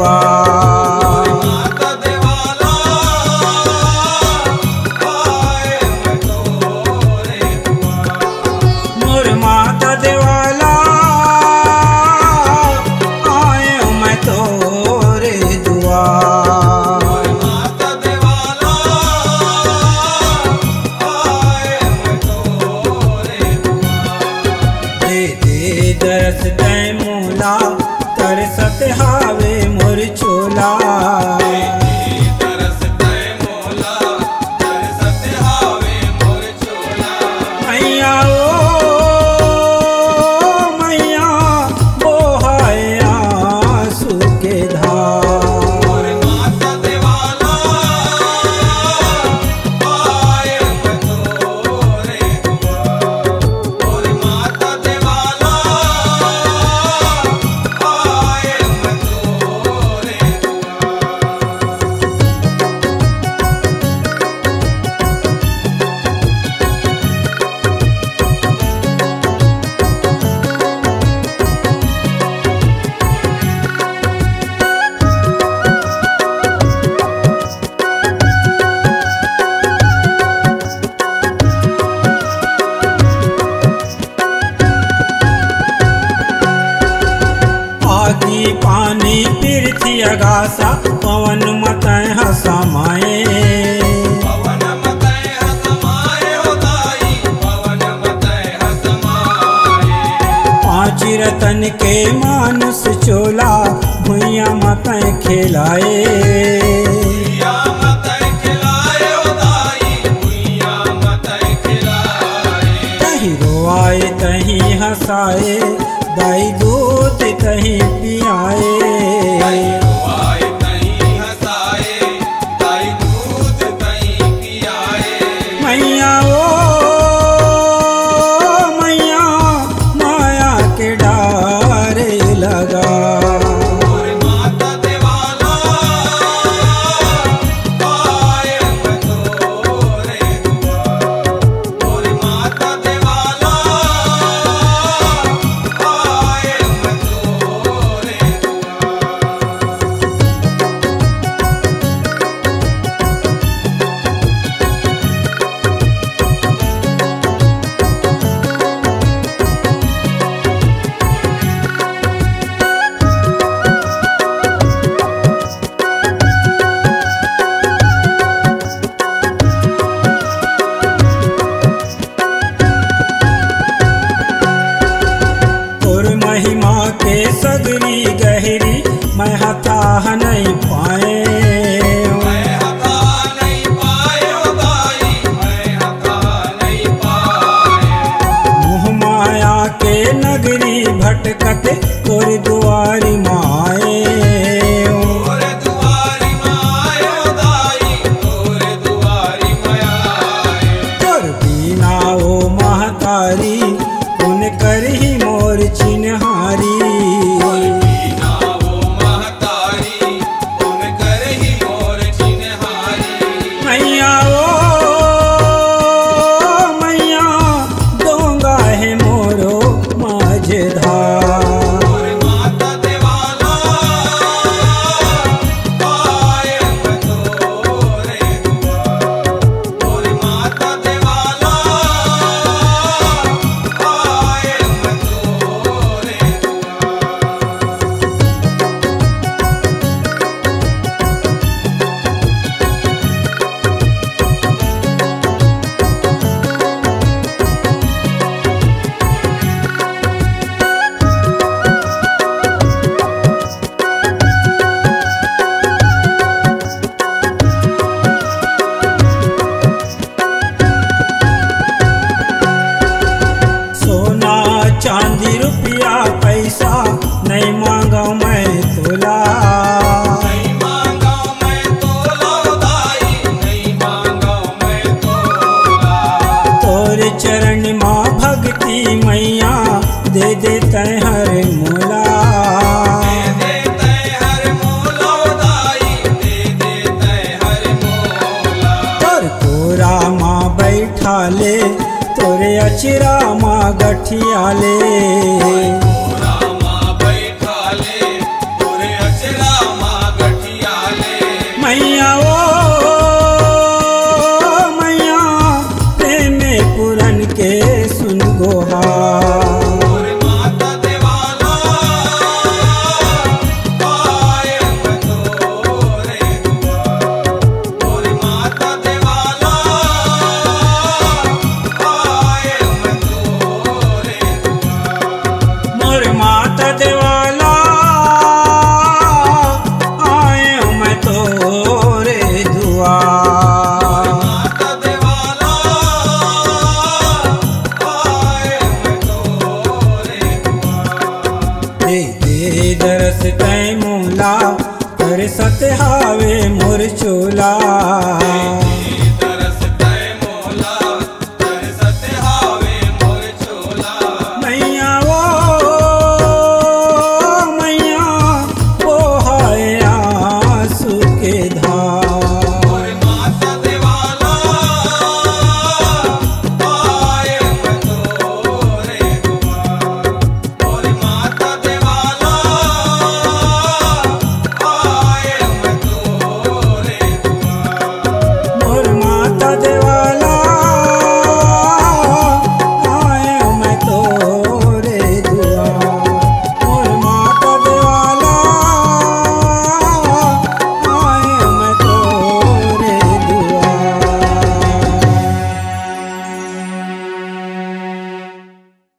दुआ। मोर माता देवाला आयो मैं तोरे दुआ। दरस तै मूला तरसत हावे मोर चोला। मैया ओ मैया बोहाए आंसू के धार। आगी पानी पृथ्वी आगासा पवन मत हसमाए। पांच रतन के मानुष चोला भुइया मत खिलाए। कहीं रोआए कहीं हंसाए दाई दूध कहीं पियाए। मैया ओ मैया माया के डारे लगा। महिमा के सगरी गहरी मैं हथा नहीं पाए। मोह माया के नगरी भटकत तोर दुआरी माए। तोर बिना ओ महतारी पुन करही मोर चिन्हारी। मैया ओ मैया डोंगा है मोरो माझधार। चांदी रुपया पैसा नहीं मांगा मैं तोला। तोरे चरण माँ भक्ति मैया दे देते हर मोला। तोर कोरा माँ बैठा ले तोरे अचरा माँ गठिया ले। बैठा ले तोरे अचरा माँ लीला कर सतहावे मोर चोला।